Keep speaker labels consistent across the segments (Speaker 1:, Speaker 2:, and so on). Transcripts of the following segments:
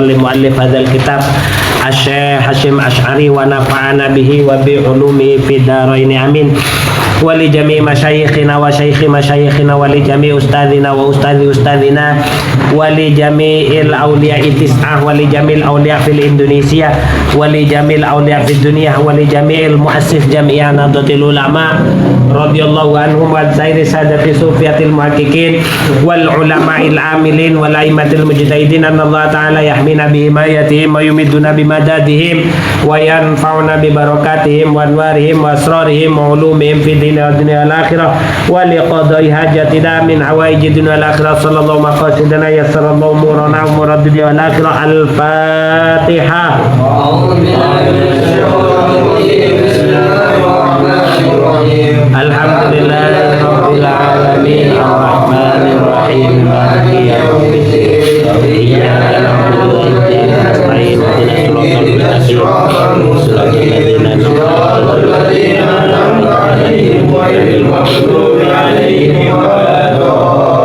Speaker 1: Li muallif hadzal kitab Asy-Syaikh Hasyim Asy'ari wa nafa'ana bihi wa bi ulumi fid dharain amin wa li jami' masyayikhina wa syaikhi masyayikhina wa li jami' ustadzina wa ustadzi ustadzina wa li jami'il awliya'i tis'ah wa li jami'il awliya' fil Indonesia wa li jami'il awliya' fid dunya wa li jami'il muassis jami'an Nahdlatul Ulama radhiyallahu anhum wa sairi sadati sufiyatil muhaqqiqin wal ulama'il amilin wal a'immatil mujtahidin anallahu ta'ala yahmina bi himayatihim wa yumiduna bi madadihim wa yanfa'una bi barakatihim wa anwarihim wa asrarihim wa ulumihim fid dunya wal akhirah wa li qada'i hajatina min hawaiji dunya wal akhirah sallallahu maqasidana yassarallahu umurana umurad dunya wal akhirah. Al-Fatihah. Alhamdulillahirabbil alamin arrahmanir rahim maliki yaumiddin iyyaka na'budu wa iyyaka nasta'in ihdinas siratal mustaqim siratal ladzina an'amta 'alaihim ghairil maghdubi 'alaihim waladdallin.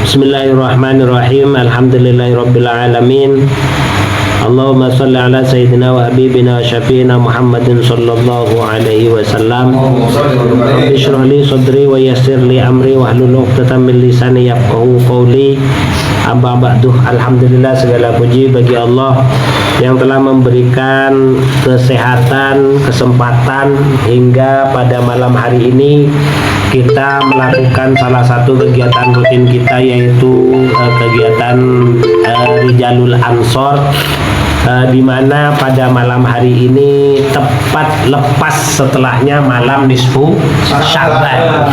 Speaker 1: Bismillahirrahmanirrahim. Alhamdulillahirabbil alamin. Allahumma salli ala sayyidina wa habibina wa syafi'ina Muhammadin sallallahu alaihi wasallam. Rabbi shrah li sadri wa yassir li amri wahlul 'uqdatam min lisani yafqahu qawli. Amma ba'du. Alhamdulillah, segala puji bagi Allah yang telah memberikan kesehatan, kesempatan hingga pada malam hari ini kita melakukan salah satu kegiatan rutin kita, yaitu kegiatan Rijalul Ansor, di mana pada malam hari ini tepat lepas setelahnya malam nisfu Sya'ban.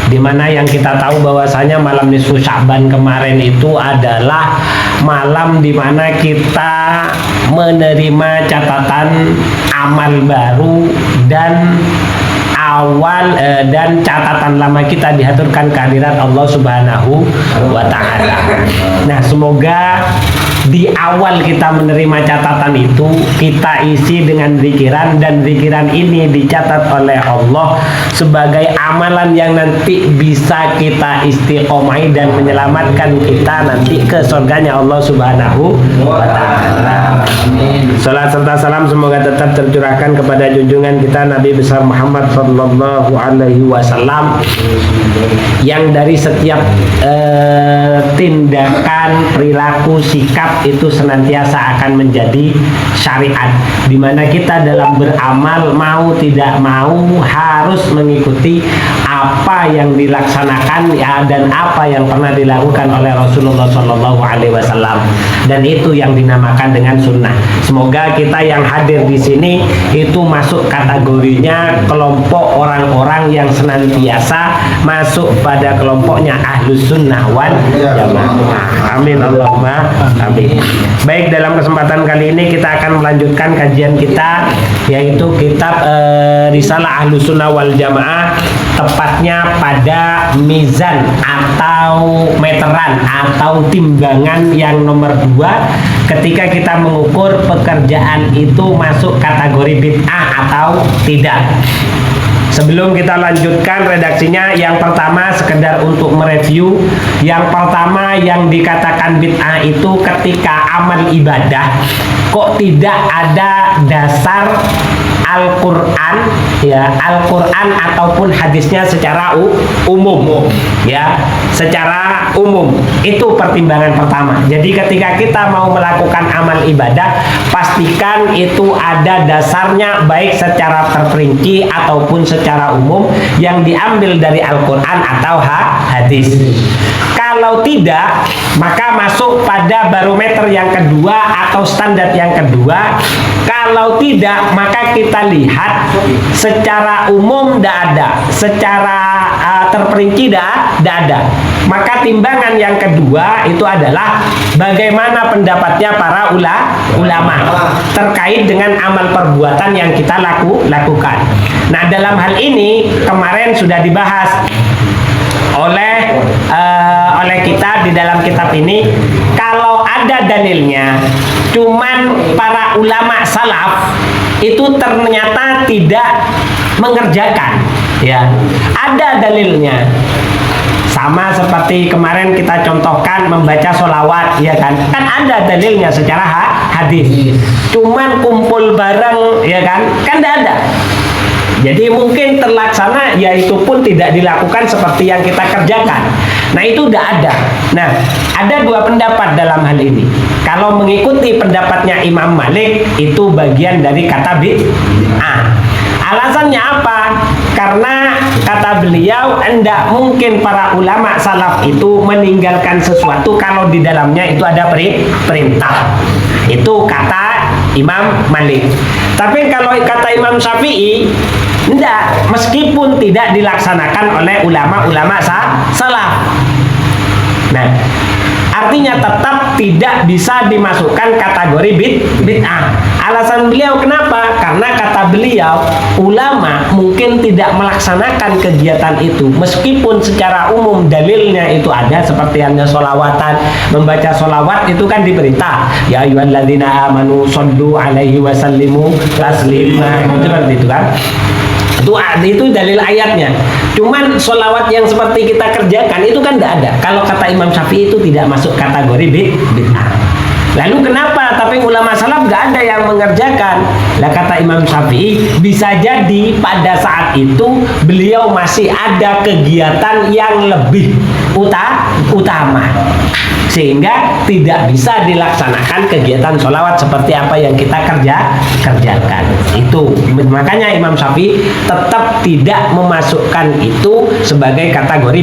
Speaker 1: di mana yang kita tahu bahwasanya malam nisfu Sya'ban kemarin itu adalah malam di mana kita menerima catatan amal baru dan dan catatan lama kita dihaturkan kehadirat Allah Subhanahu wa Ta'ala. Nah, semoga di awal kita menerima catatan itu kita isi dengan zikiran, dan zikiran ini dicatat oleh Allah sebagai amalan yang nanti bisa kita istiqomai dan menyelamatkan kita nanti ke surganya Allah Subhanahu wa Ta'ala. Salat serta salam semoga tetap tercurahkan kepada junjungan kita Nabi besar Muhammad sallallahu alaihi wasallam, yang dari setiap tindakan, perilaku, sikap itu senantiasa akan menjadi syariat, di mana kita dalam beramal mau tidak mau harus mengikuti apa yang dilaksanakan dan apa yang pernah dilakukan oleh Rasulullah Shallallahu Alaihi Wasallam, dan itu yang dinamakan dengan sunnah. Semoga kita yang hadir di sini itu masuk kategorinya kelompok orang-orang yang senantiasa masuk pada kelompoknya Ahlus Sunnah wal Jamaah. Amin Allahumma amin. Baik, dalam kesempatan kali ini kita akan melanjutkan kajian kita, yaitu kitab Risalah Ahlus Sunnah wal Jamaah, tepatnya pada mizan atau meteran atau timbangan yang nomor 2 ketika kita mengukur pekerjaan itu masuk kategori bid'ah atau tidak. Sebelum kita lanjutkan redaksinya, yang pertama sekedar untuk mereview. Yang pertama yang dikatakan bid'ah itu ketika amal ibadah kok tidak ada dasar Al-Quran, ya, Al-Quran ataupun hadisnya secara umum, ya, secara umum. Itu pertimbangan pertama. Jadi ketika kita mau melakukan amal ibadah, pastikan itu ada dasarnya baik secara terperinci ataupun secara umum yang diambil dari Al-Quran atau hadis. Kalau tidak, maka masuk pada barometer yang kedua atau standar yang kedua. Kalau tidak, maka kita lihat secara umum tidak ada, secara terperinci tidak ada. Maka timbangan yang kedua itu adalah bagaimana pendapatnya para ulama terkait dengan amal perbuatan yang kita lakukan. Nah, dalam hal ini kemarin sudah dibahas oleh kita di dalam kitab ini. Kalau ada dalilnya, cuman para ulama salaf itu ternyata tidak mengerjakan, ya. Ada dalilnya. Sama seperti kemarin kita contohkan membaca sholawat, ya kan? Kan ada dalilnya secara hadis. Cuman kumpul bareng, ya kan? Kan tidak ada. Jadi mungkin terlaksana, yaitu pun tidak dilakukan seperti yang kita kerjakan. Nah, itu tidak ada. Nah, ada dua pendapat dalam hal ini. Kalau mengikuti pendapatnya Imam Malik, itu bagian dari kata bid'ah. Alasannya apa? Karena kata beliau, tidak mungkin para ulama salaf itu meninggalkan sesuatu kalau di dalamnya itu ada perintah. Itu kata Imam Malik. Tapi kalau kata Imam Syafi'i, tidak, meskipun tidak dilaksanakan oleh ulama-ulama salaf. Nah, artinya tetap tidak bisa dimasukkan kategori bid'ah. Alasan beliau kenapa? Karena kata beliau, ulama mungkin tidak melaksanakan kegiatan itu meskipun secara umum dalilnya itu ada, seperti halnya sholawatan, membaca sholawat itu kan diperintah, ya ayyuhalladzina amanu shollu alaihi wasallimu taslima, seperti itu kan. Itu dalil ayatnya. Cuman sholawat yang seperti kita kerjakan itu kan tidak ada. Kalau kata Imam Syafi'i itu tidak masuk kategori bid'ah. Lalu kenapa? Tapi ulama salaf nggak ada yang mengerjakan. Lah kata Imam Syafi'i, bisa jadi pada saat itu beliau masih ada kegiatan yang lebih utama, sehingga tidak bisa dilaksanakan kegiatan sholawat seperti apa yang kita kerjakan. Itu makanya Imam Syafi'i tetap tidak memasukkan itu sebagai kategori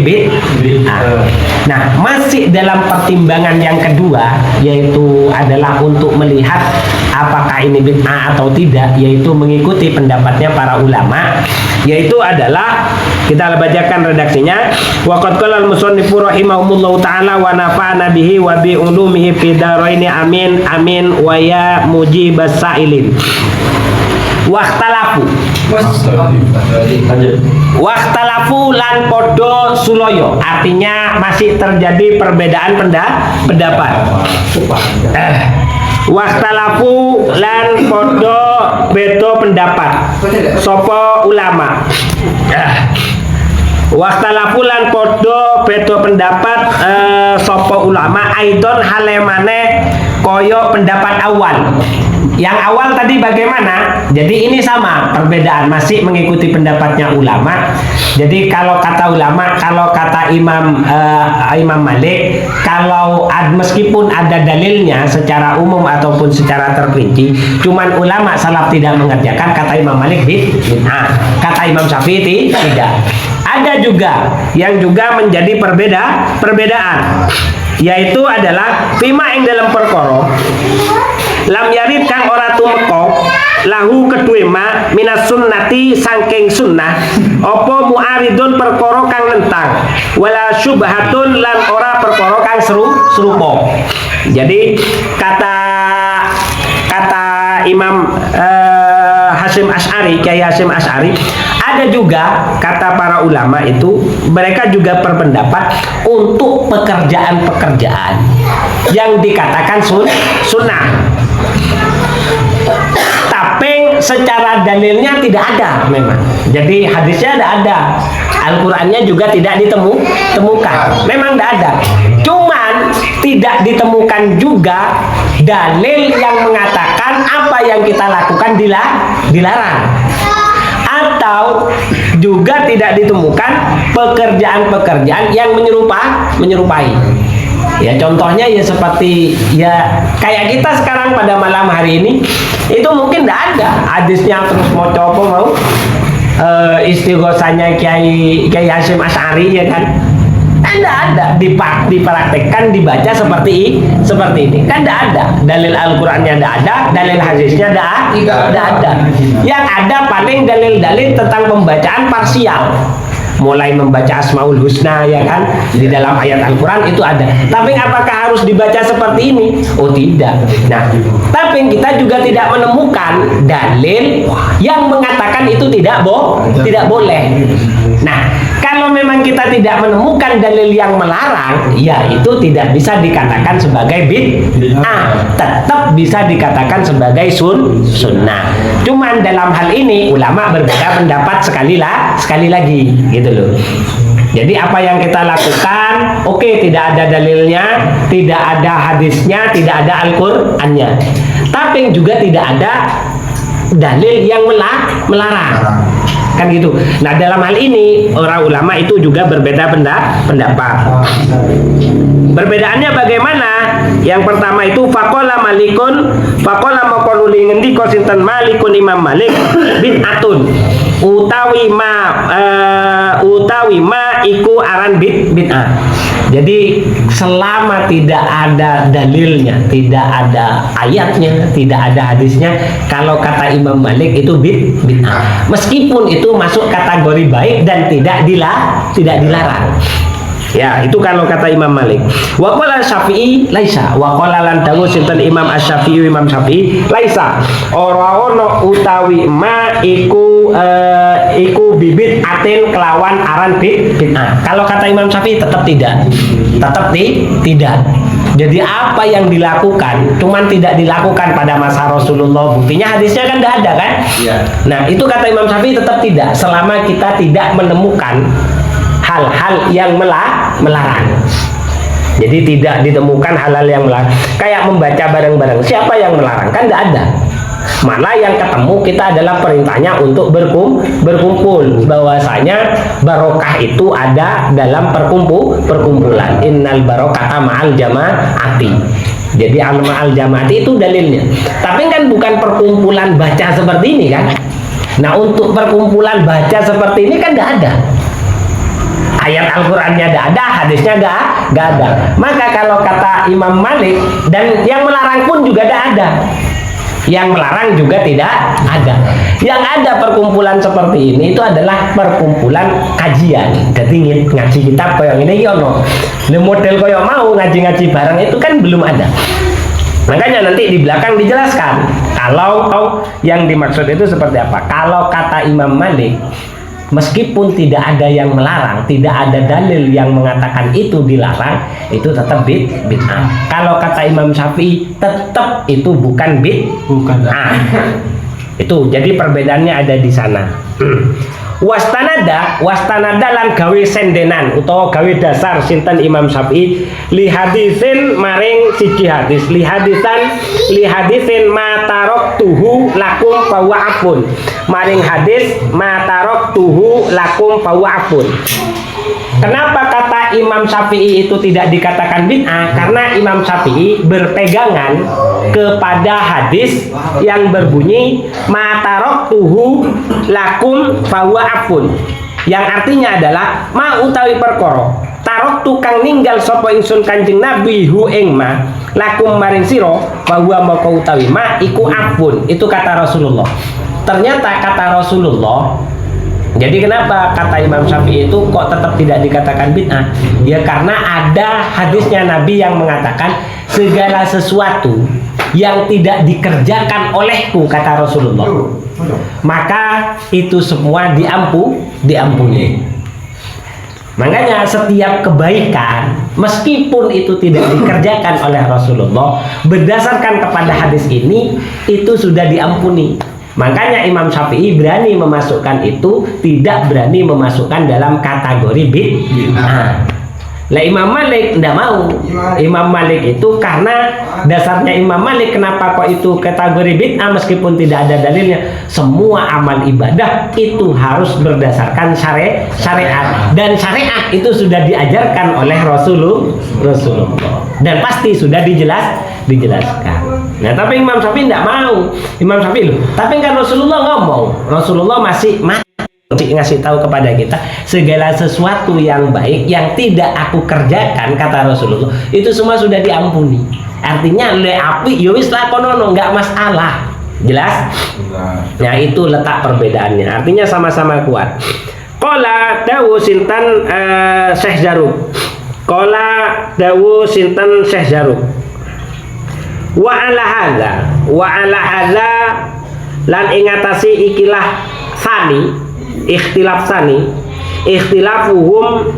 Speaker 1: bid'ah. Nah, masih dalam pertimbangan yang kedua, yaitu adalah untuk melihat apakah ini bid'ah atau tidak, yaitu mengikuti pendapatnya para ulama, yaitu adalah Kita bacakan redaksinya. Wa qad qala al-musannifu rahimahumullahu taala wa nafa'ana bihi wa bi ulumihi fid dharaini amin amin wa ya mujibas sa'ilin. Wakhtalafu lan podo suloyo, artinya masih terjadi perbedaan pendapat. Wakhtalafu lan podo bedo pendapat sopo ulama. Wakhtalafu lan podo bedo pendapat sopo ulama aidon halemane koyo pendapat awal. Yang awal tadi bagaimana? Jadi ini sama, perbedaan masih mengikuti pendapatnya ulama. Jadi kalau kata ulama, kalau kata Imam Malik, kalau meskipun ada dalilnya secara umum ataupun secara terperinci, cuman ulama salaf tidak mengerjakan, kata Imam Malik bid'ah. Kata Imam Syafi'i tidak. Ada juga yang juga menjadi perbedaan, yaitu adalah fima ing dalam perkara lam yarid kang ora tumeka lahu kedue ma minas sunnati saking sunnah apa muaridun perkara kang nentang wala syubhatun lan ora perkara kang serupa. Jadi kata Imam Hasyim Asy'ari, Kiai Hasyim Asy'ari, ada juga kata para ulama itu mereka juga berpendapat untuk pekerjaan-pekerjaan yang dikatakan sunnah, tapi secara dalilnya tidak ada memang. Jadi hadisnya ada, Al-Qur'annya juga tidak ditemukan. Memang tidak ada. Cuman tidak ditemukan juga dalil yang mengatakan apa yang kita lakukan dilarang. Atau juga tidak ditemukan pekerjaan-pekerjaan yang menyerupai. Ya contohnya ya seperti ya kayak kita sekarang pada malam hari ini itu mungkin tidak ada hadisnya terus mau coba mau istighosahnya Kiai Hasyim Asy'ari ya kan. Tidak ada dipraktekkan dibaca seperti ini kan tidak ada dalil Al-Qur'annya, tidak ada dalil hadisnya, tidak ada. Yang ada paling dalil-dalil tentang pembacaan parsial, mulai membaca Asmaul Husna ya kan di dalam ayat Al-Qur'an itu ada. Tapi apakah harus dibaca seperti ini? Oh tidak. Nah, tapi kita juga tidak menemukan dalil yang mengatakan itu tidak boleh. Nah, kalau memang kita tidak menemukan dalil yang melarang, ya itu tidak bisa dikatakan sebagai bid'ah, tetap bisa dikatakan sebagai sunnah. Cuman dalam hal ini ulama berbeda pendapat sekali lagi, gitu loh. Jadi apa yang kita lakukan, oke, tidak ada dalilnya, tidak ada hadisnya, tidak ada Al-Qur'annya, tapi juga tidak ada dalil yang melarang. Kan gitu. Nah dalam hal ini orang ulama itu juga berbeda pendapat. Perbedaannya bagaimana? Yang pertama itu faqala maqaluli ngendika sinten Malikun Imam Malik bid'atun utawi ma iku aran bid'ah. Jadi selama tidak ada dalilnya, tidak ada ayatnya, tidak ada hadisnya, kalau kata Imam Malik itu bid'ah. Meskipun itu masuk kategori baik dan tidak dilarang. Ya, itu kalau kata Imam Malik. Wa qala Syafi'i laisa. Wa qala lan dawuh sinten Imam Asy-Syafi'i, Imam Syafi'i laisa. Ora ono utawi ma iku bibit atin kelawan aran bid'ah. Kalau kata Imam Syafi'i tetap tidak. Tidak. Jadi apa yang dilakukan cuman tidak dilakukan pada masa Rasulullah, buktinya hadisnya kan tidak ada kan? Ya. Nah, itu kata Imam Syafi'i tetap tidak selama kita tidak menemukan hal-hal yang melarang. Jadi tidak ditemukan hal-hal yang melarang. Kayak membaca bareng-bareng. Siapa yang melarang? Kan tidak ada. Malah yang ketemu kita adalah perintahnya untuk berkumpul. Bahwasanya barokah itu ada dalam perkumpulan. Innal barokata ma'al jama'ati. Jadi al-ma'al jama'ati itu dalilnya. Tapi kan bukan perkumpulan baca seperti ini kan. Nah untuk perkumpulan baca seperti ini kan tidak ada. Ayat Al-Qur'annya tidak ada, hadisnya tidak ada. Maka kalau kata Imam Malik, dan yang melarang pun juga tidak ada. Yang melarang juga tidak ada. Yang ada perkumpulan seperti ini itu adalah perkumpulan kajian. Jadi ngaji kitab koyo ini ono. Model koyo mau ngaji-ngaji bareng itu kan belum ada. Makanya nanti di belakang dijelaskan kalau yang dimaksud itu seperti apa. Kalau kata Imam Malik, meskipun tidak ada yang melarang, tidak ada dalil yang mengatakan itu dilarang, itu tetap bid'ah. Kalau kata Imam Syafi'i, tetap itu bukan bid'ah. Itu jadi perbedaannya ada di sana. Wastanada lan gawe sendenan utawa gawe dasar sinten Imam Syafi'i li hadisin maring siji hadis li hadisin matarok tuhu lakum fawa'afun maring hadis matarok tuhu lakum fawa'afun. Kenapa kata Imam Syafi'i itu tidak dikatakan bid'ah? Karena Imam Syafi'i berpegangan kepada hadis yang berbunyi matarok tuhu lakum fawa'afun, yang artinya adalah ma utawi perkara tarok tukang ninggal sapa ingsun Kanjeng Nabi hu ing ma lakum maring sira bahwa maka utawi ma iku afun. Itu kata Rasulullah. Ternyata kata Rasulullah. Jadi kenapa kata Imam Syafi'i itu kok tetap tidak dikatakan bid'ah? Ya karena ada hadisnya Nabi yang mengatakan segala sesuatu yang tidak dikerjakan olehku, kata Rasulullah, maka itu semua diampuni. Makanya setiap kebaikan meskipun itu tidak dikerjakan oleh Rasulullah, berdasarkan kepada hadis ini itu sudah diampuni. Makanya Imam Syafi'i berani memasukkan itu, tidak berani memasukkan dalam kategori bid'ah. Lah Imam Malik tidak mau. Imam Malik itu karena dasarnya Imam Malik kenapa kok itu kategori bid'ah meskipun tidak ada dalilnya. Semua amal ibadah itu harus berdasarkan syariat, dan syariat itu sudah diajarkan oleh Rasulullah dan pasti sudah dijelaskan. Nah tapi Imam Syafi'i tidak mau. Imam Syafi'i tapi kan Rasulullah ngomong, Rasulullah masih ngasih tahu kepada kita segala sesuatu yang baik yang tidak aku kerjakan, kata Rasulullah, itu semua sudah diampuni. Artinya le api ya wis lakonono, enggak masalah. Jelas? Nah itu letak perbedaannya. Artinya sama-sama kuat. Qala dawu sintan Syekh Zaruk. Qala dawu sintan Syekh Zaruk. Wa ala hadza lan ingatasi ikilah sani, ikhtilaf sani, ikhtilafuhum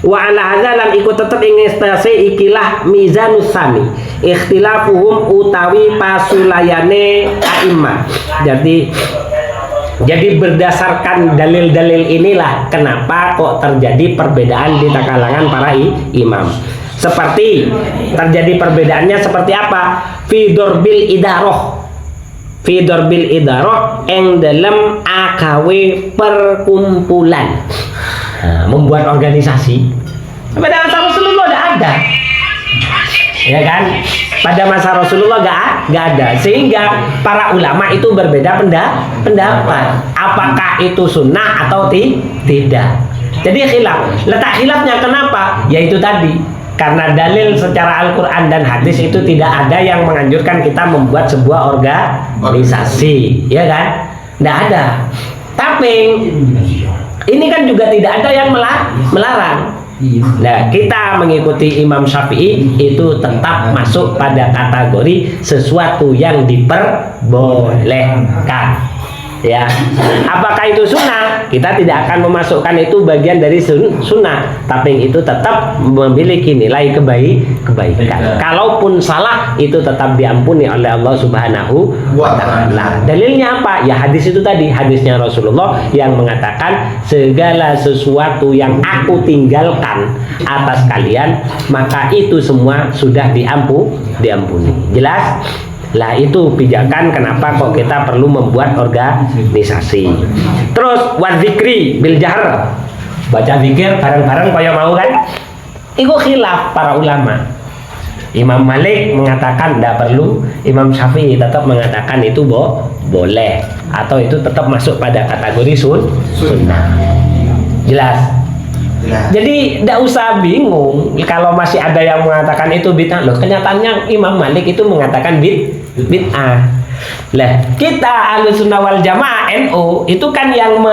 Speaker 1: wa ala hadza lan ikut tetep ingatasi ikilah mizanus sani, ikhtilafuhum utawi pasulayane a'immah. Jadi berdasarkan dalil-dalil inilah kenapa kok terjadi perbedaan di kalangan para imam. Seperti terjadi perbedaannya seperti apa? Fi dorbil idaroh yang dalam AKW perkumpulan, membuat organisasi. Pada masa Rasulullah tidak ada, ya kan? Pada masa Rasulullah nggak ada, sehingga para ulama itu berbeda pendapat. Apakah itu sunnah atau tidak? Jadi khilaf. Letak khilafnya kenapa? Yaitu tadi. Karena dalil secara Al-Quran dan hadis itu tidak ada yang menganjurkan kita membuat sebuah organisasi, ya kan? Tidak ada. Tapi ini kan juga tidak ada yang melarang. Nah, kita mengikuti Imam Syafi'i itu tetap masuk pada kategori sesuatu yang diperbolehkan. Ya, apakah itu sunnah? Kita tidak akan memasukkan itu bagian dari sunnah, tapi itu tetap memiliki nilai kebaikan. Kalaupun salah, itu tetap diampuni oleh Allah Subhanahu wa Ta'ala. Dalilnya apa? Ya hadis itu tadi, hadisnya Rasulullah yang mengatakan segala sesuatu yang aku tinggalkan atas kalian, maka itu semua sudah diampuni. Jelas? Lah itu pijakan kenapa kok kita perlu membuat organisasi. Terus wadzikri bil jahr, baca zikir bareng-bareng kaya mau kan? Itu khilaf para ulama. Imam Malik mengatakan tidak perlu, Imam Syafi'i tetap mengatakan itu boleh, atau itu tetap masuk pada kategori sunnah. Jelas? Jadi tidak usah bingung kalau masih ada yang mengatakan itu bid'ah. Loh, kenyataannya Imam Malik itu mengatakan bid'ah. Lah, kita Ahlussunnah wal Jamaah NU itu kan yang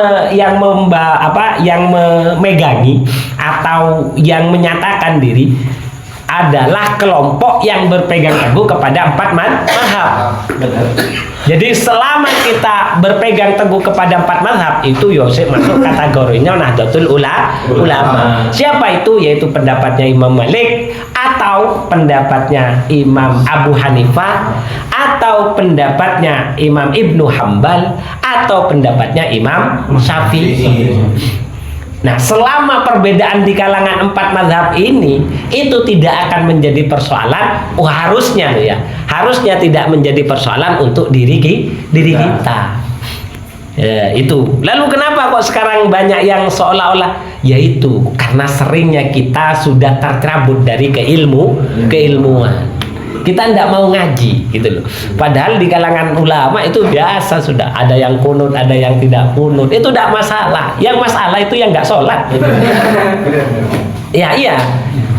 Speaker 1: memegangi atau yang menyatakan diri adalah kelompok yang berpegang teguh kepada 4 mazhab. Jadi selama kita berpegang teguh kepada 4 mazhab itu Yosef masuk kategorinya Nahdlatul Ulama. Siapa itu? Yaitu pendapatnya Imam Malik atau pendapatnya Imam Abu Hanifah atau pendapatnya Imam Ibnu Hambal atau pendapatnya Imam Syafi'i. Nah, selama perbedaan di kalangan 4 mazhab ini itu tidak akan menjadi persoalan. Harusnya harusnya tidak menjadi persoalan untuk diri kita. Ya, itu. Lalu kenapa kok sekarang banyak yang seolah-olah? Yaitu karena seringnya kita sudah tercerabut dari keilmuan. Kita tidak mau ngaji gitu loh. Padahal di kalangan ulama itu biasa sudah ada yang kunut, ada yang tidak kunut. Itu tidak masalah. Yang masalah itu yang nggak sholat. Gitu. Ya iya.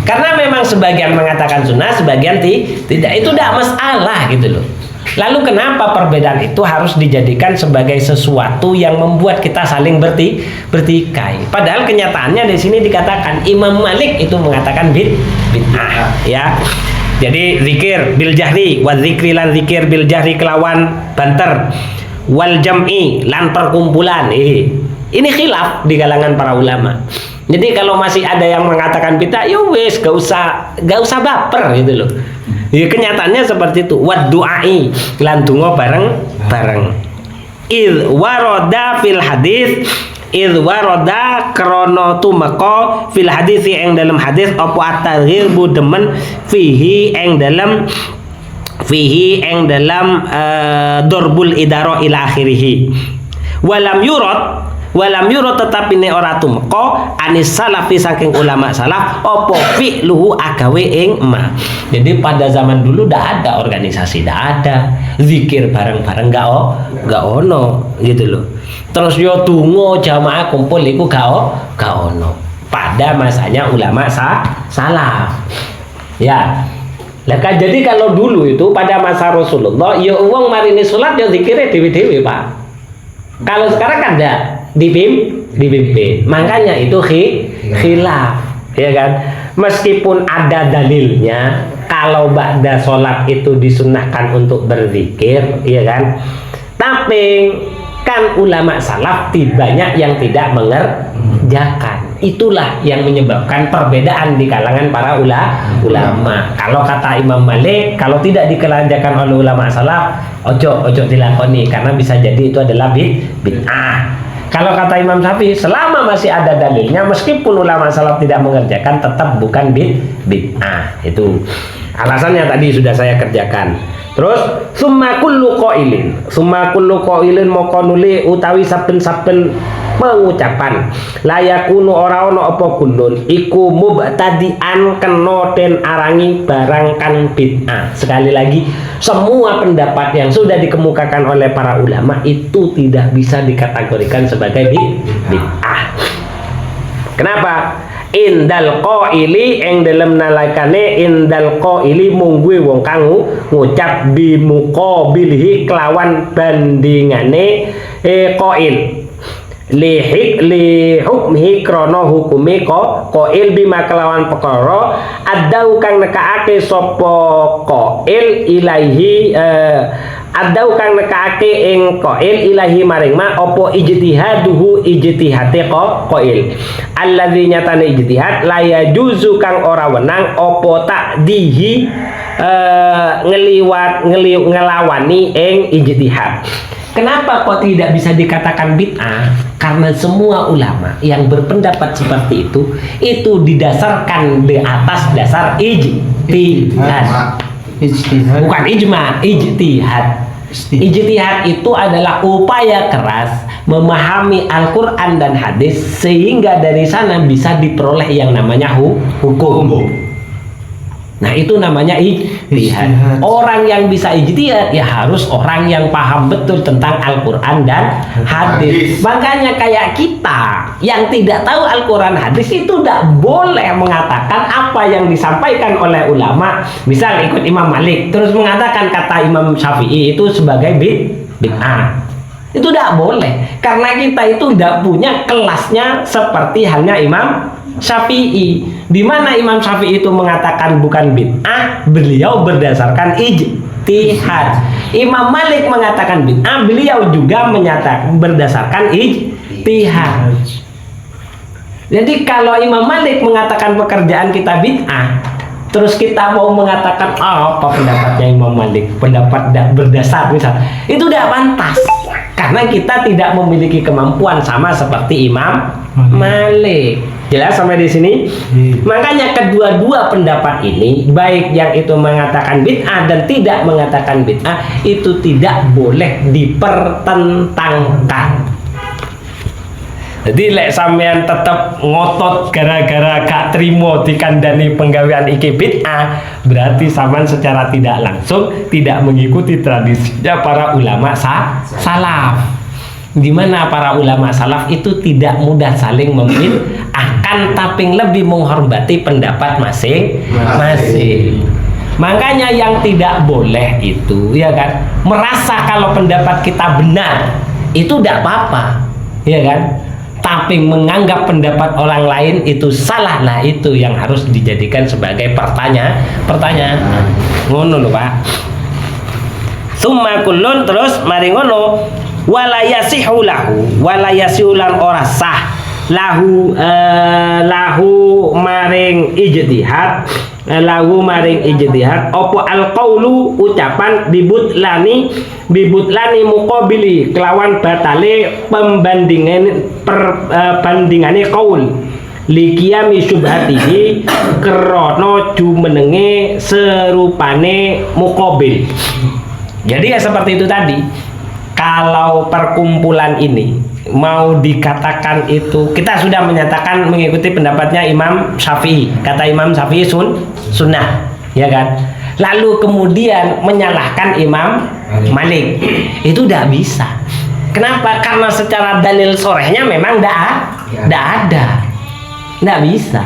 Speaker 1: Karena memang sebagian mengatakan sunnah, sebagian tidak. Itu tidak masalah gitu loh. Lalu kenapa perbedaan itu harus dijadikan sebagai sesuatu yang membuat kita saling bertikai? Padahal kenyataannya di sini dikatakan Imam Malik itu mengatakan bid'ah, ya. Jadi zikir bil jahri wa zikri lan zikir bil jahri kelawan banter wal jam'i lan perkumpulan. Ini khilaf di kalangan para ulama. Jadi kalau masih ada yang mengatakan bid'ah, ya wes gak usah baper gitu loh. Ya kenyataannya seperti itu. Wad du'ai lan donga bareng-bareng. Id warada fil hadis warada krono tumeka fil hadis yang dalam hadis apa at-targhib demen fihi yang dalam dorbul idaro ila akhirih walam yurad tetapi ne ora tumeka anis salafi saking ulama salaf apa fi'luhu agawe ing ma. Jadi pada zaman dulu ndak ada organisasi, ndak ada zikir bareng-bareng, gak ono gitu loh. Terus yo tungo jamaah kumpul iku gak ono pada masanya ulama salaf. Ya. Lah kan jadi kalau dulu itu pada masa Rasulullah ya wong marini salat ya zikire dewe-dewe, Pak. Kalau sekarang kan enggak dipimpin. Makanya itu khilaf, ya kan? Meskipun ada dalilnya kalau ba'da salat itu disunnahkan untuk berzikir, ya kan? Tapi kan ulama salaf banyak yang tidak mengerjakan. Itulah yang menyebabkan perbedaan di kalangan para ulama. Kalau kata Imam Malik, kalau tidak dikerjakan oleh ulama salaf, ojo dilakoni karena bisa jadi itu adalah bid'ah. Kalau kata Imam Syafi'i, selama masih ada dalilnya, meskipun ulama salaf tidak mengerjakan, tetap bukan bid'ah. Itu alasannya tadi sudah saya kerjakan. Terus summa kullu qailin moko nuli utawi saben-saben pengucapan layakunu ora ono apa kullun iku mubtadi'an kena den arangi barang kan bid'ah. Sekali lagi, semua pendapat yang sudah dikemukakan oleh para ulama itu tidak bisa dikategorikan sebagai bid'ah. Kenapa? Indal qaili ing dalem nalikane indal qaili mungguwe wong kang ngucap bi muqabilihi kelawan bandingane qail li hukmihi krana hukume qail bima kelawan perkara adau kang nekake sapa qail ilaihi adau kang nekake ing qail ilahi maring ma apa ijtihaduhu ijtihate qail allazi nyatane ijtihad la yajuzu kang ora wenang apa takdihi ngelawani ing ijtihad. Kenapa kok tidak bisa dikatakan bid'ah? Karena semua ulama yang berpendapat seperti itu didasarkan di atas dasar ijtihad. Bukan ijma, ijtihad. Ijtihad itu adalah upaya keras memahami Al-Quran dan hadis sehingga dari sana bisa diperoleh yang namanya hukum. Nah itu namanya ijtihad. Orang yang bisa ijtihad ya harus orang yang paham betul tentang Al-Quran dan hadis. Makanya kayak kita yang tidak tahu Al-Quran hadis itu tidak boleh mengatakan apa yang disampaikan oleh ulama. Misal ikut Imam Malik terus mengatakan kata Imam Syafi'i itu sebagai bid'ah. Itu tidak boleh karena kita itu tidak punya kelasnya seperti halnya Imam Syafi'i, di mana Imam Syafi'i itu mengatakan bukan bid'ah, beliau berdasarkan ijtihad. Imam Malik mengatakan bid'ah, beliau juga menyatakan berdasarkan ijtihad. Jadi kalau Imam Malik mengatakan pekerjaan kita bid'ah, terus kita mau mengatakan apa pendapatnya Imam Malik, pendapat berdasar misal, itu tidak pantas karena kita tidak memiliki kemampuan sama seperti Imam Malik. Jelas sampai di sini? Makanya kedua-dua pendapat ini, baik yang itu mengatakan bid'ah dan tidak mengatakan bid'ah, itu tidak boleh dipertentangkan. Jadi lek sampean tetap ngotot gara-gara gak trimo dikandani penggawean iki bid'ah, berarti sampean secara tidak langsung tidak mengikuti tradisinya para ulama salaf. Di mana para ulama salaf itu tidak mudah saling akan tapi lebih menghormati pendapat masing-masing. Makanya yang tidak boleh itu ya kan merasa kalau pendapat kita benar itu tidak apa-apa, ya kan? Tapi menganggap pendapat orang lain itu salah, nah itu yang harus dijadikan sebagai pertanyaan. Ngono lho Pak. Summa kullun terus mari ngono wala yasihu lan ora sah lahu maring ijtihad opo alqaulu ucapan bibutlani muqabili kelawan batale bandingane qaul likiyami syubhatihi krana jumenenge serupane muqabil. Jadi ya seperti itu tadi. Kalau perkumpulan ini mau dikatakan itu, kita sudah menyatakan mengikuti pendapatnya Imam Syafi'i. Kata Imam Syafi'i sunnah, ya kan? Lalu kemudian menyalahkan Imam Malik, itu tidak bisa. Kenapa? Karena secara dalil sorehnya memang tidak ada, tidak bisa.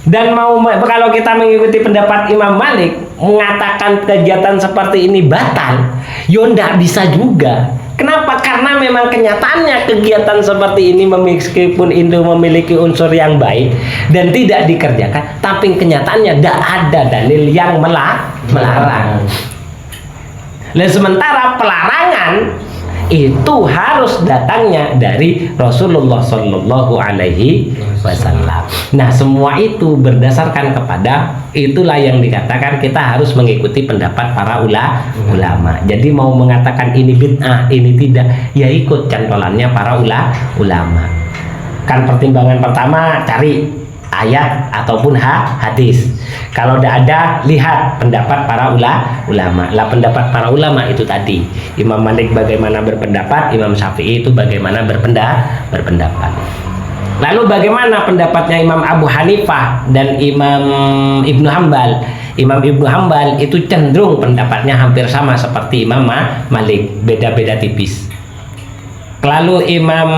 Speaker 1: Dan kalau kita mengikuti pendapat Imam Malik mengatakan kegiatan seperti ini batal, ya ndak bisa juga. Kenapa? Karena memang kenyataannya kegiatan seperti ini meskipun itu memiliki unsur yang baik dan tidak dikerjakan, tapi kenyataannya tidak ada dalil yang melarang. Dan sementara pelarangan itu harus datangnya dari Rasulullah Shallallahu Alaihi Wasallam. Nah semua itu berdasarkan kepada itulah yang dikatakan kita harus mengikuti pendapat para ulama. Jadi mau mengatakan ini bid'ah, ini tidak, ya ikut cantolannya para ulama. Kan pertimbangan pertama cari ayat ataupun hadis. Kalau tidak ada, lihat pendapat para ulama. Lah pendapat para ulama itu tadi. Imam Malik bagaimana berpendapat, Imam Syafi'i itu bagaimana berpendapat. Lalu bagaimana pendapatnya Imam Abu Hanifah dan Imam Ibnu Hambal? Imam Ibnu Hambal itu cenderung pendapatnya hampir sama seperti Imam Malik, beda-beda tipis. Lalu Imam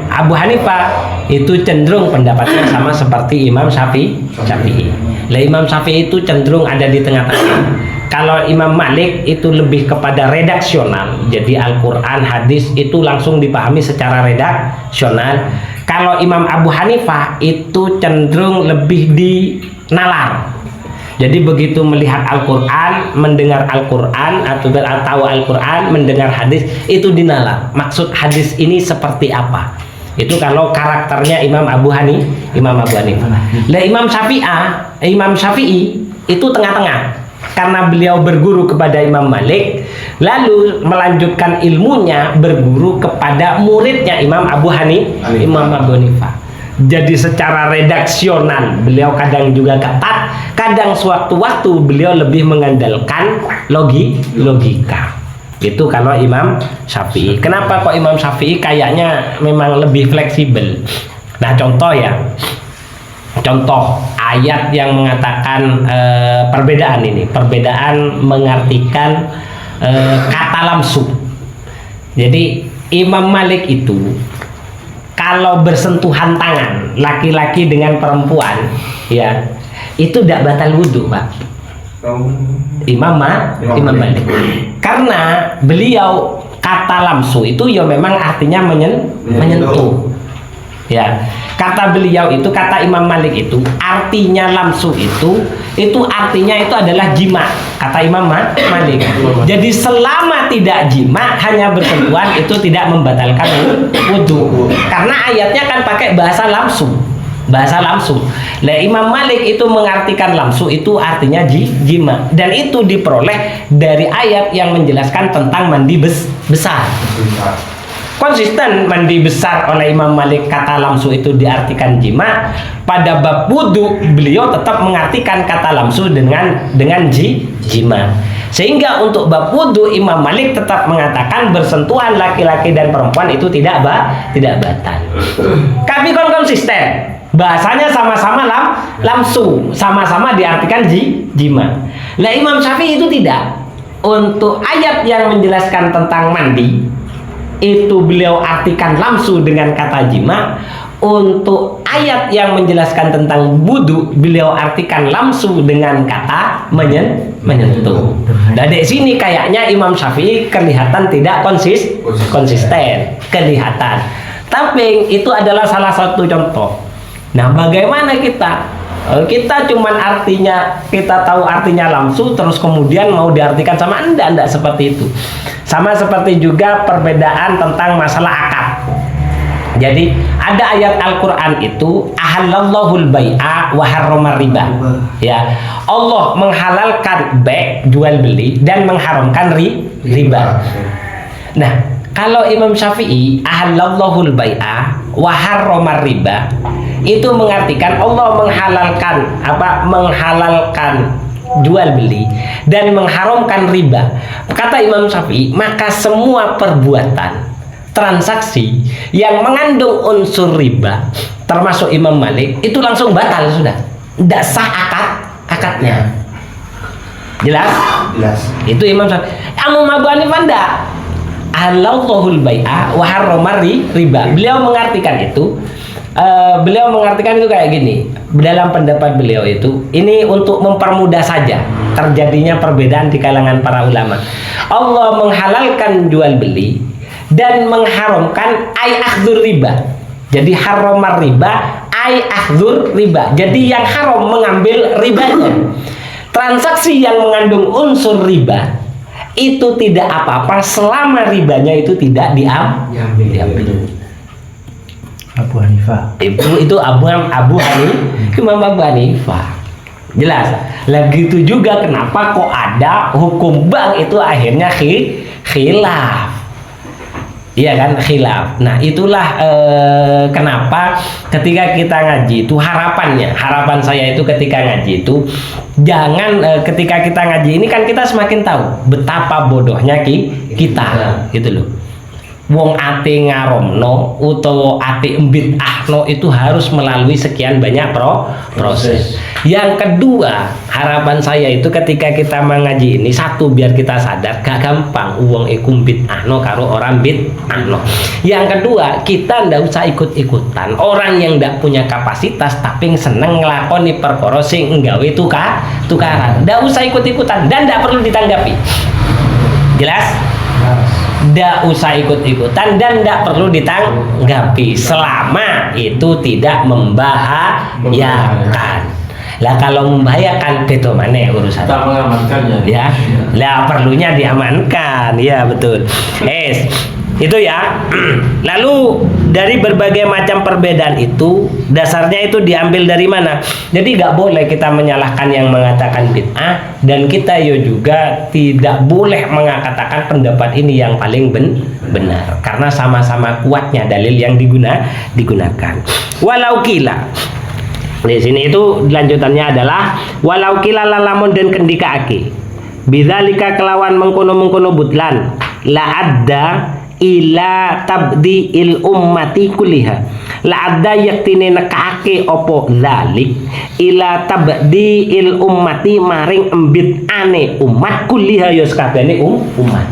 Speaker 1: Abu Hanifah itu cenderung pendapatnya sama seperti Imam Syafi'i. Lah Imam Syafi'i itu cenderung ada di tengah-tengah. Kalau Imam Malik itu lebih kepada redaksional. Jadi Al-Quran, hadis itu langsung dipahami secara redaksional. Kalau Imam Abu Hanifah itu cenderung lebih di nalar. Jadi begitu melihat Al-Quran, mendengar Al-Quran atau tahu Al-Quran, mendengar hadis itu dinalar. Maksud hadis ini seperti apa? Itu kalau karakternya Imam Abu Hanifah. Lah Imam Syafi'i itu tengah-tengah. Karena beliau berguru kepada Imam Malik, lalu melanjutkan ilmunya berguru kepada muridnya Imam Abu Hanifah. Jadi secara redaksional beliau kadang juga ketat, kadang sewaktu-waktu beliau lebih mengandalkan logika. Itu kalau Imam Syafi'i. Kenapa kok Imam Syafi'i kayaknya memang lebih fleksibel? Nah contoh ayat yang mengatakan perbedaan mengartikan kata lamsu. Jadi Imam Malik itu kalau bersentuhan tangan laki-laki dengan perempuan, ya itu tidak batal wudhu, Pak. Imam Malik. Karena beliau kata lamsu itu ya memang artinya menyentuh. Ya, kata beliau itu, kata Imam Malik itu artinya lamsu itu artinya itu adalah jima, kata Imam Malik. Jadi selama tidak jima, hanya bersentuhan, itu tidak membatalkan wudhu. Karena ayatnya kan pakai bahasa lamsu. Nah, Imam Malik itu mengartikan lamsu itu artinya jima, dan itu diperoleh dari ayat yang menjelaskan tentang mandi besar. Konsisten mandi besar oleh Imam Malik, kata lamsu itu diartikan jima. Pada bab wudu beliau tetap mengartikan kata lamsu dengan jima. Sehingga untuk bab wudu Imam Malik tetap mengatakan bersentuhan laki-laki dan perempuan itu tidak batal. Tapi konsisten. Bahasanya sama-sama lamsu, sama-sama diartikan jima. Nah, Imam Syafi'i itu tidak. Untuk ayat yang menjelaskan tentang mandi itu beliau artikan lamsu dengan kata jima. Untuk ayat yang menjelaskan tentang wudu beliau artikan lamsu dengan kata menyentuh. Dan di sini kayaknya Imam Syafi'i kelihatan tidak konsisten, kelihatan. Tapi itu adalah salah satu contoh. Nah, bagaimana kita? Kita cuman kita tahu artinya lamsu, terus kemudian mau diartikan sama enggak seperti itu. Sama seperti juga perbedaan tentang masalah akad. Jadi ada ayat Al-Quran itu ahallallahul bai'a wa harrama riba. Ya, Allah menghalalkan jual beli dan mengharamkan riba. Nah, kalau Imam Syafi'i ahallallahul bai'a wa harrama riba, itu mengartikan Allah menghalalkan jual beli dan mengharamkan riba. Kata Imam Syafi'i, maka semua perbuatan transaksi yang mengandung unsur riba, termasuk Imam Malik, itu langsung batal sudah. Tidak sah akadnya. Jelas? Itu Imam Syafi'i. Imam Abu Hanifah enggak. Allahul bai'a wa harrama riba. Beliau mengartikan itu kayak gini. Dalam pendapat beliau itu, ini untuk mempermudah saja terjadinya perbedaan di kalangan para ulama. Allah menghalalkan jual beli dan mengharamkan akhdhur riba. Jadi harrama riba, akhdhur riba. Jadi yang haram mengambil ribanya. Transaksi yang mengandung unsur riba itu tidak apa-apa selama ribanya itu tidak diambil.
Speaker 2: Abu Hanifah.
Speaker 1: Itu Abu Hanifah, Imam Abu Hanifah. Jelas. Lagi itu juga kenapa kok ada hukum bank itu akhirnya khilaf. Iya kan, khilaf. Nah, itulah kenapa ketika kita ngaji itu harapan saya itu ketika ngaji itu jangan ketika kita ngaji ini kan kita semakin tahu betapa bodohnya kita gitu loh. Wong ate ngaromno utawa ate bid'ahno itu harus melalui sekian banyak proses. Yang kedua, harapan saya itu ketika kita mengaji ini, satu, biar kita sadar gak gampang wong iku bid'ahno karo orang bid'ahno. Yang kedua, kita ndak usah ikut-ikutan orang yang ndak punya kapasitas tapi seneng nglakoni perkara sing nggawe tukaran. Ndak usah ikut-ikutan dan ndak perlu ditanggapi. Jelas? Tidak usah ikut-ikutan dan tidak perlu ditanggapi selama itu tidak membahayakan. Lah kalau membahayakan itu mana urusan?
Speaker 2: Kita mengamankannya.
Speaker 1: Ya, lah perlunya diamankan. Ya betul. Itu ya. Lalu dari berbagai macam perbedaan itu dasarnya itu diambil dari mana? Jadi nggak boleh kita menyalahkan yang mengatakan bid'ah, dan kita juga tidak boleh mengatakan pendapat ini yang paling benar karena sama-sama kuatnya dalil yang digunakan. Walau kila, di sini itu lanjutannya adalah walau kila lalamun dan kendikaake bidzalika kelawan mengkono-mengkono butlan la adda ila tabdiil ummati kulliha la ada yaktine nekake opo zalik ila tabdiil ummati maring embit ane umat kulliha ya sakabehane umat.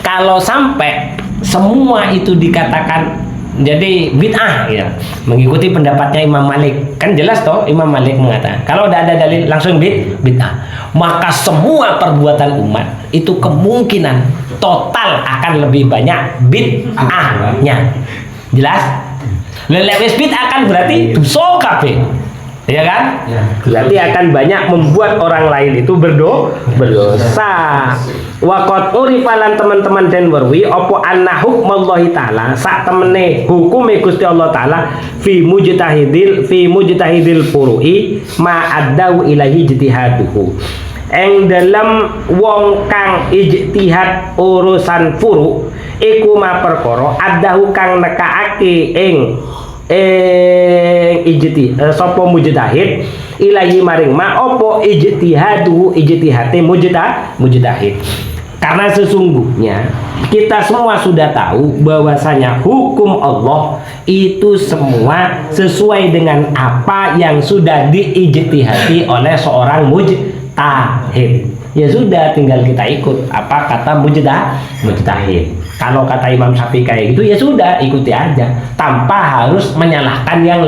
Speaker 1: Kalau sampai semua itu dikatakan jadi bid'ah ya, mengikuti pendapatnya Imam Malik, kan jelas toh Imam Malik mengatakan kalau udah ada dalil langsung bid'ah, maka semua perbuatan umat itu kemungkinan total akan lebih banyak bid'ahnya. Jelas? Lelewes bid'ah kan berarti dosa kabeh. Ya kan? Berarti akan banyak membuat orang lain itu berdosa. Waqat urifalan teman-teman den werwi apa anna hukmallahi taala sak temene hukume Gusti Allah taala fi mujtahidil furu'i ma addau ilahi ijtihaduhu. Eng dalam wong kang ijtihad urusan furu iku ma perkara addahu kang nekaake ing sapa mujtahid ilahi maring ma apa ijtihate mujtahid. Karena sesungguhnya kita semua sudah tahu bahwasanya hukum Allah itu semua sesuai dengan apa yang sudah diijtihadi oleh seorang mujtahid. Ya sudah, tinggal kita ikut apa kata mujtahid. Kalau kata Imam Syafi'i kayak gitu ya sudah ikuti aja tanpa harus menyalahkan yang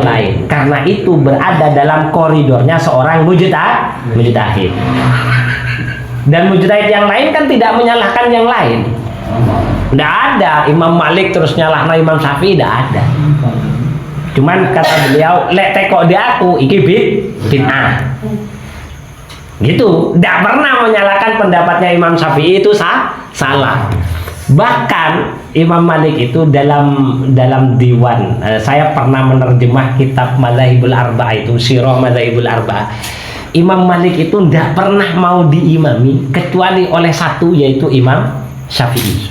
Speaker 1: lain. Karena itu berada dalam koridornya seorang mujtahid. Dan mujtahid yang lain kan tidak menyalahkan yang lain. Tidak ada Imam Malik terus nyalahna Imam Syafi'i, tidak ada. Cuman kata beliau, lek teko di aku iki bid'ah. Gitu, tidak pernah menyalahkan pendapatnya Imam Syafi'i itu salah. Bahkan Imam Malik itu dalam diwan, saya pernah menerjemah kitab Madzhabul Arba'ah itu, Sirah Madzhabul Arba'ah. Imam Malik itu tidak pernah mau diimami kecuali oleh satu, yaitu Imam Syafi'i.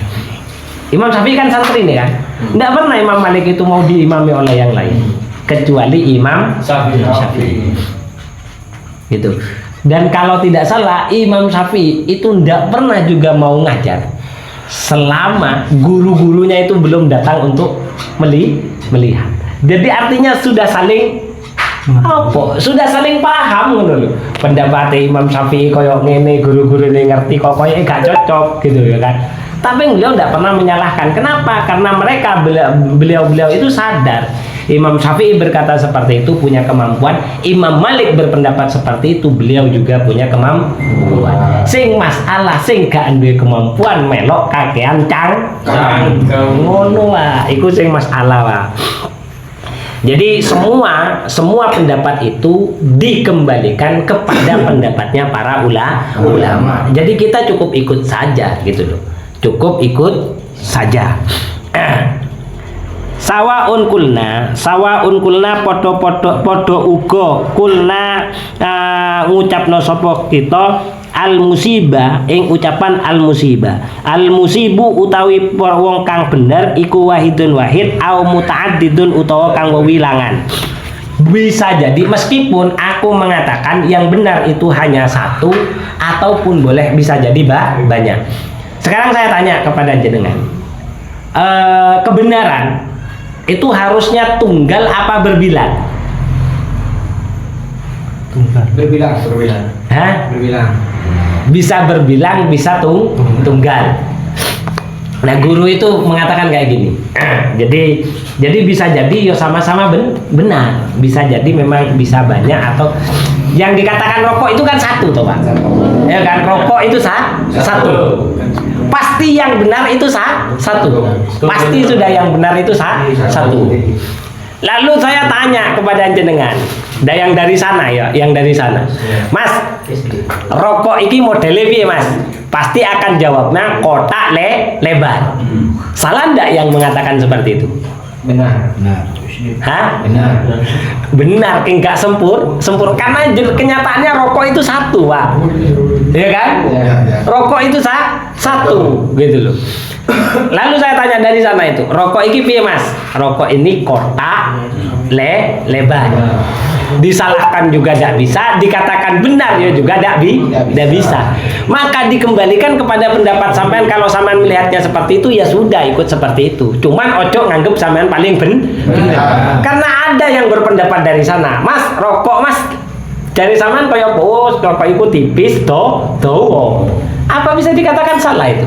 Speaker 1: Imam Syafi'i kan santri nih kan, tidak pernah Imam Malik itu mau diimami oleh yang lain kecuali Imam Syafi'i. Gitu. Dan kalau tidak salah Imam Syafi'i itu tidak pernah juga mau ngajar selama guru-gurunya itu belum datang untuk melihat. Jadi artinya sudah saling sudah saling paham ngono lho. Pendapat Imam Syafi'i koyo ngene, guru-gurune ngerti kok koyo gak cocok gitu ya kan. Tapi beliau tidak pernah menyalahkan. Kenapa? Karena mereka beliau itu sadar Imam Syafi'i berkata seperti itu punya kemampuan, Imam Malik berpendapat seperti itu, beliau juga punya kemampuan. Sing masalah sing gak duwe kemampuan melok kakean ngono wae, iku sing masalah wae. Jadi semua pendapat itu dikembalikan kepada pendapatnya para ulama. Jadi kita cukup ikut saja gitu loh. Cukup ikut saja. Sawaun kulna podo uga kulna ngucapno sapa kita al musibah ing ucapan al musibah. Al musibu utawi wong kang bener iku wahidun wahid au muta'addidun utawa kang wewilangan. Bisa jadi meskipun aku mengatakan yang benar itu hanya satu ataupun boleh bisa jadi banyak. Sekarang saya tanya kepada jenengan, kebenaran itu harusnya tunggal apa berbilang?
Speaker 2: Berbilang.
Speaker 1: Hah?
Speaker 2: Berbilang.
Speaker 1: Bisa berbilang, bisa tunggal. Nah, guru itu mengatakan kayak gini. Jadi bisa jadi ya sama-sama benar. Bisa jadi memang bisa banyak atau yang dikatakan rokok itu kan satu toh Pak. Ya kan, rokok itu satu. Pasti yang benar itu satu. Pasti sudah yang benar itu satu. Lalu saya tanya kepada jenengan, yang dari sana ya, yang dari sana. Mas, rokok ini modelnya piye Mas? Pasti akan jawabnya kotak lebar. Salah enggak yang mengatakan seperti itu?
Speaker 2: Benar.
Speaker 1: Hah?
Speaker 2: Benar.
Speaker 1: Enggak sempur karena kenyataannya rokok itu satu, Pak. Ya kan?
Speaker 2: Ya.
Speaker 1: Rokok itu satu, gitu loh. Lalu saya tanya dari sana itu, rokok ini piye Mas? Rokok ini kotak lebar. disalahkan juga tidak bisa, dikatakan benar ya juga tidak bisa. Maka dikembalikan kepada pendapat sampean. Kalau sampean melihatnya seperti itu ya sudah ikut seperti itu. Cuman ojo nganggep sampean paling benar. Karena ada yang berpendapat dari sana, Mas rokok Mas dari sampean kaya bos, rokok itu tipis dowo. Apa bisa dikatakan salah itu?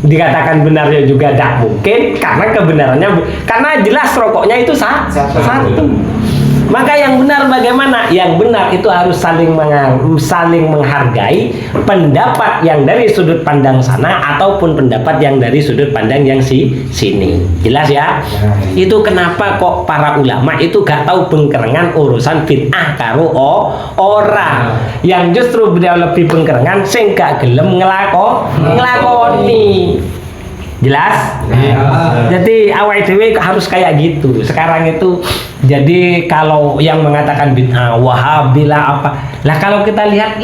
Speaker 1: Dikatakan benar ya juga tidak mungkin, karena kebenarannya karena jelas rokoknya itu satu. Maka yang benar bagaimana? Yang benar itu harus saling menghargai pendapat yang dari sudut pandang sana ataupun pendapat yang dari sudut pandang yang sini. Jelas ya? Itu kenapa kok para ulama itu gak tahu bengkerengan urusan bid'ah karo orang. Yang justru beliau lebih bengkerengan sing gak gelem ngelakoni. Jelas? Jadi awal dewe harus kayak gitu. Sekarang itu jadi kalau yang mengatakan bid'ah, wahabilah apa. Lah kalau kita lihat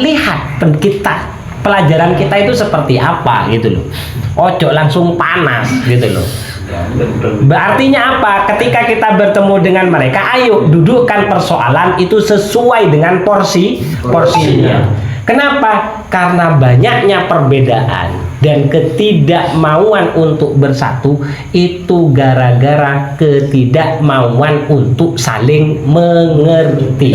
Speaker 1: pelajaran kita itu seperti apa gitu loh. Ojo langsung panas gitu loh. Artinya apa? Ketika kita bertemu dengan mereka, ayo dudukkan persoalan itu sesuai dengan porsinya. Kenapa? Karena banyaknya perbedaan dan ketidakmauan untuk bersatu itu gara-gara ketidakmauan untuk saling mengerti.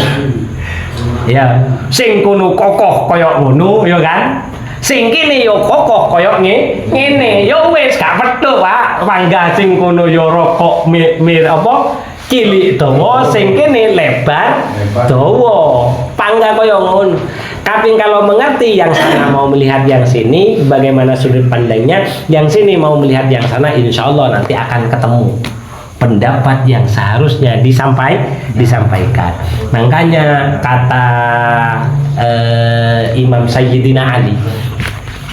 Speaker 1: Ya, sing kono kokoh koyok ngono, ya kan? Sing kene yo kokoh koyok ngene. Yo wis gak pedho, Pak. Mangga sing kono yo rokok apa? Cilik dawa, sing kene lebar dawa. Pangga koyok ngono. Tapi kalau mengerti yang sana mau melihat yang sini, bagaimana sudut pandangnya, yang sini mau melihat yang sana, insya Allah nanti akan ketemu pendapat yang seharusnya disampaikan. Makanya kata Imam Sayyidina Ali,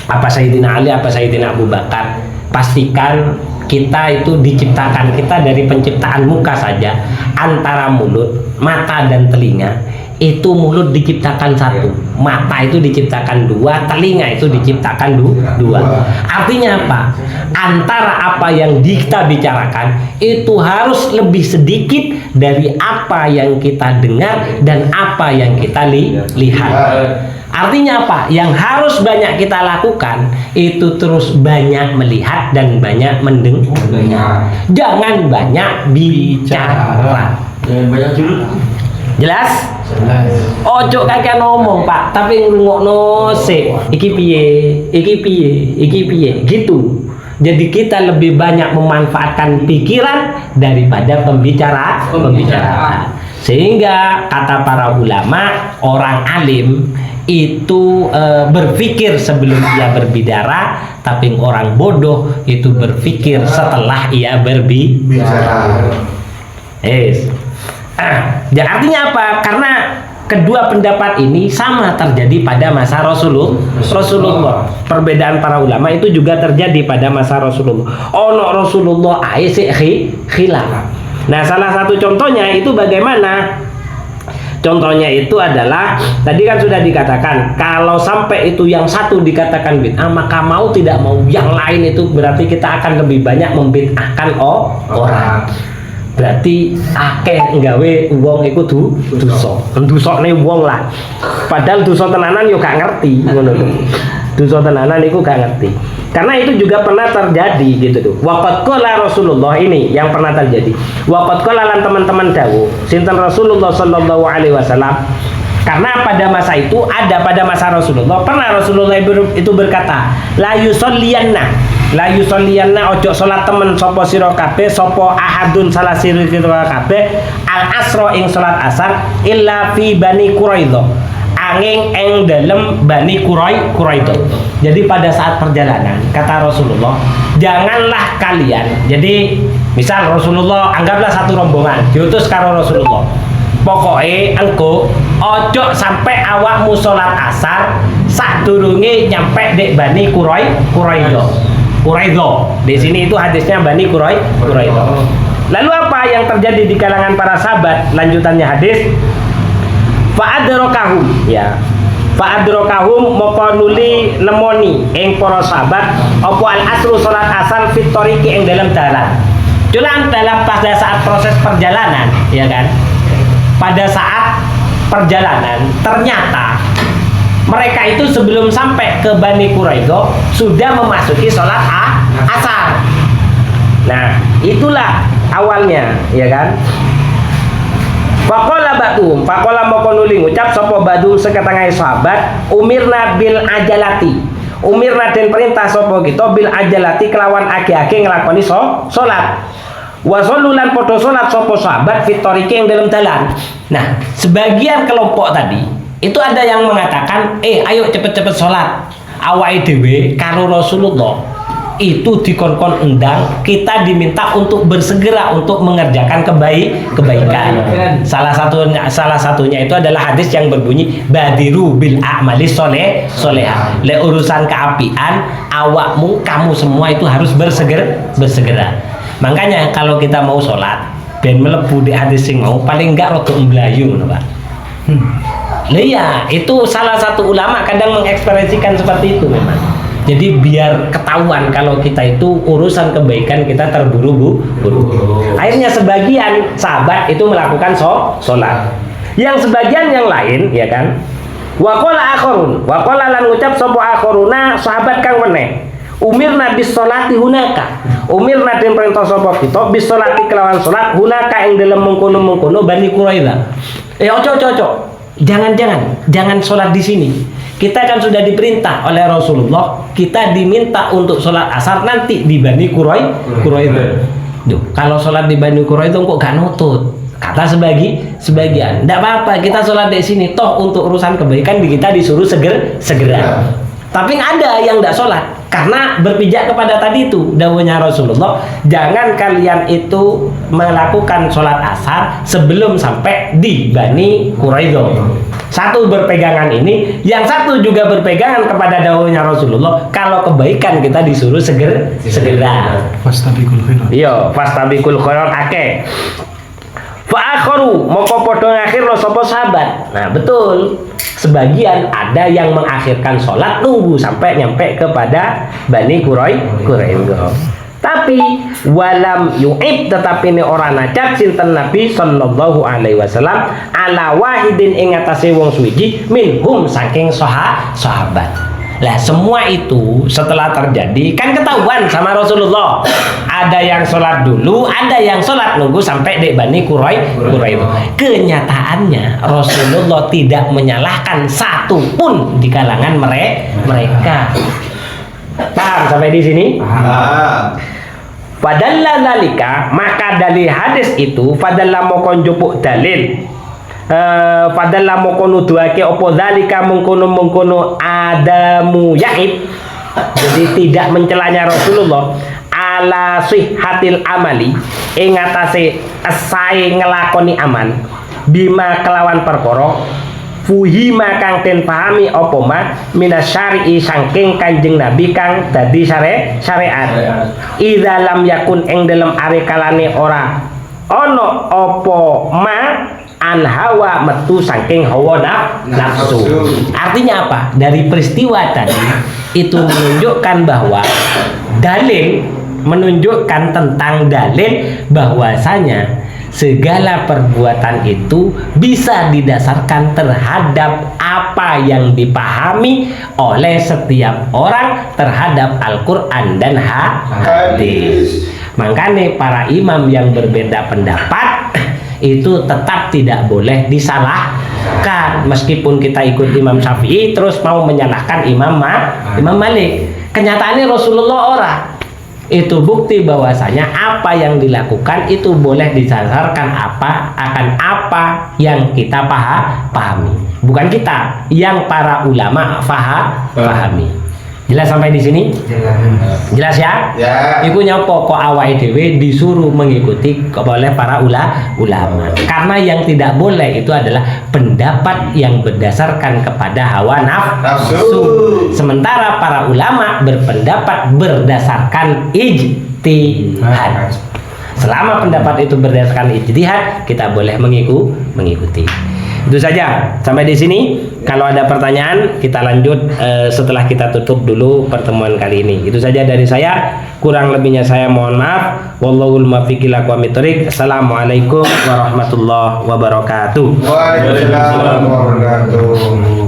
Speaker 1: apa Sayyidina Ali, apa Sayyidina Abu Bakar, pastikan kita itu diciptakan, kita dari penciptaan muka saja, antara mulut, mata dan telinga itu mulut diciptakan satu, mata itu diciptakan dua, telinga itu diciptakan dua. Artinya apa? Antara apa yang kita bicarakan itu harus lebih sedikit dari apa yang kita dengar dan apa yang kita lihat. Artinya apa? Yang harus banyak kita lakukan itu terus banyak melihat dan banyak mendengar. Jangan banyak bicara.
Speaker 2: Jangan banyak dulu.
Speaker 1: Jelas? Ojo kakek ngomong Pak, tapi ngrungokno sik. Iki piye gitu. Jadi kita lebih banyak memanfaatkan pikiran daripada pembicaraan. Sehingga kata para ulama, orang alim itu berpikir sebelum ia berbicara, tapi orang bodoh itu berpikir setelah ia berbicara. Ya artinya apa? Karena kedua pendapat ini sama terjadi pada masa Rasulullah. Perbedaan para ulama itu juga terjadi pada masa Rasulullah. Rasulullah khilaf. Nah, salah satu contohnya itu bagaimana? Contohnya itu adalah tadi kan sudah dikatakan kalau sampai itu yang satu dikatakan bid'ah, maka mau tidak mau yang lain itu berarti kita akan lebih banyak membid'ahkan orang. Berarti akeh nggawe wong iku dosa. Dosane wong lah. Padahal dosa tenanan yo gak ngerti ngono lho. Dosa tenanan iku gak ngerti. Karena itu juga pernah terjadi gitu tuh. Waqad qala Rasulullah, ini yang pernah terjadi. Waqad qala lan teman-teman dawuh sinten Rasulullah sallallahu alaihi wasallam. Karena pada masa itu ada pada masa Rasulullah pernah Rasulullah itu berkata, la yusolliyanna ojo salat temen sapa sira kabeh sapa ahadun salah sira kabeh al asra ing salat asar illa fi Bani Quraidah angin ing dalem Bani Quraidah. Jadi pada saat perjalanan kata Rasulullah, janganlah kalian, jadi misal Rasulullah anggaplah satu rombongan diutus karo Rasulullah, pokoknya engko ojo sampai awakmu sholat asar sadurunge nyampe dek Bani Quraidah. Di sini itu hadisnya Bani Quraidah. Lalu apa yang terjadi di kalangan para sahabat? Lanjutannya hadis. Fa'adrokahum, ya. Fa'adrokahum moko nuli nemoni ing para sahabat apa al asru sholat asar fitoriki ing dalam dalan. Dalam pada saat proses perjalanan, ya kan? pada saat perjalanan ternyata mereka itu sebelum sampai ke Bani Quraidah sudah memasuki sholat asar. Nah, itulah awalnya, ya kan? Faqala ba'dhum, faqala moko nuli ngucap sapa ba'dhum seketengah sahabat, umirna bil ajalati. Umirna den perintah sapa kita bil ajalati kelawan age-age nglakoni salat. Wa sallulan padha salat sapa sahabat fitorike yang dalam dalan. Nah, sebagian kelompok tadi itu ada yang mengatakan, ayo cepet-cepet salat. Awake dhewe karo Rasulullah itu dikon-kon undang, kita diminta untuk bersegera untuk mengerjakan kebaikan. Salah satunya itu adalah hadis yang berbunyi badiru bil a'mali solehah. Le urusan keapian awakmu kamu semua itu harus bersegera. Makanya kalau kita mau sholat ben melebu di hadis sing mau paling enggak rada mblayu ngono, Pak. Iya, itu salah satu ulama kadang mengekspresikan seperti itu memang. Jadi biar ketahuan kalau kita itu urusan kebaikan kita terburu-buru. Akhirnya sebagian sahabat itu melakukan sholat. Yang sebagian yang lain, ya kan? Waqala akharun, waqala lan ngucap sapa akharuna sahabat kang meneh. Umirna bis sholati hunaka. Umirna den perintah sapa kita bis sholati kelawan salat hunaka ing dalem mengkono-mengkono Bani Quraidah. Ojo. Jangan sholat di sini. Kita kan sudah diperintah oleh Rasulullah, kita diminta untuk sholat asar nanti di Bani Quraidah. Kalau sholat di Bani Quraidah kok gak nutut? Kata sebagian, tidak apa-apa, kita sholat di sini. Toh untuk urusan kebaikan kita disuruh segera. Tapi ada yang tidak sholat karena berpijak kepada tadi itu dawuhnya Rasulullah, jangan kalian itu melakukan sholat asar sebelum sampai di Bani Quraidah. Satu berpegangan ini, yang satu juga berpegangan kepada dawuhnya Rasulullah, kalau kebaikan kita disuruh segera.
Speaker 2: Fastabiqul khairat.
Speaker 1: Iya, fastabiqul khairat akeh. Fa akharu moko padha ngakhirno sapa sahabat. Nah, betul. Sebagian ada yang mengakhirkan sholat nunggu sampai nyampe kepada Bani Quraidah. Tapi walam yu'ib, tetapi ini orang nacat sinten Nabi sallallahu alaihi wasallam ala wahidin ing atase wong suwiji minhum saking sahabat. Lah semua itu setelah terjadi kan ketahuan sama Rasulullah. Ada yang sholat dulu, ada yang sholat nunggu sampai di Bani Quraidah. Kenyataannya Rasulullah tidak menyalahkan satu pun di kalangan mereka. Paham sampai di sini? Padahal dalika, maka dari hadis itu padahal mokon jupuk dalil. Padahal mokon nuduhake opo dalika mengkono adamu yaib. Jadi tidak mencelanya Rasulullah ala sihhatil amali ing atase sae ngelakoni aman bima kelawan perkara fuhima kang den pahami apa ma minasyari'i saking Kanjeng Nabi kang dadi syariat. Idza lam yakun ing dalem are kalane ora ana apa ma an hawa metu saking hawa nafsu. Artinya apa? Dari peristiwa tadi itu menunjukkan bahwa dalil menunjukkan tentang dalil bahwasanya segala perbuatan itu bisa didasarkan terhadap apa yang dipahami oleh setiap orang terhadap Al-Quran dan hadis. Makanya para imam yang berbeda pendapat itu tetap tidak boleh disalahkan. Meskipun kita ikut Imam Syafi'i terus mau menyalahkan Imam Malik. Kenyataannya Rasulullah orang. Itu bukti bahwasanya apa yang dilakukan itu boleh didasarkan akan apa yang kita pahami. Bukan kita, yang para ulama pahami. Jelas sampai di sini? Jelas ya? Ya. Iku nyopo kok awake dhewe disuruh mengikuti oleh para ulama. Karena yang tidak boleh itu adalah pendapat yang berdasarkan kepada hawa nafsu. Sementara para ulama berpendapat berdasarkan ijtihad. Selama pendapat itu berdasarkan ijtihad, kita boleh mengikuti. Itu saja sampai di sini. Kalau ada pertanyaan kita lanjut setelah kita tutup dulu pertemuan kali ini. Itu saja dari saya. Kurang lebihnya saya mohon maaf. Wallahul muwaffiq ila aqwamit thoriq. Assalamualaikum warahmatullahi wabarakatuh.
Speaker 3: Waalaikumsalam warahmatullahi wabarakatuh.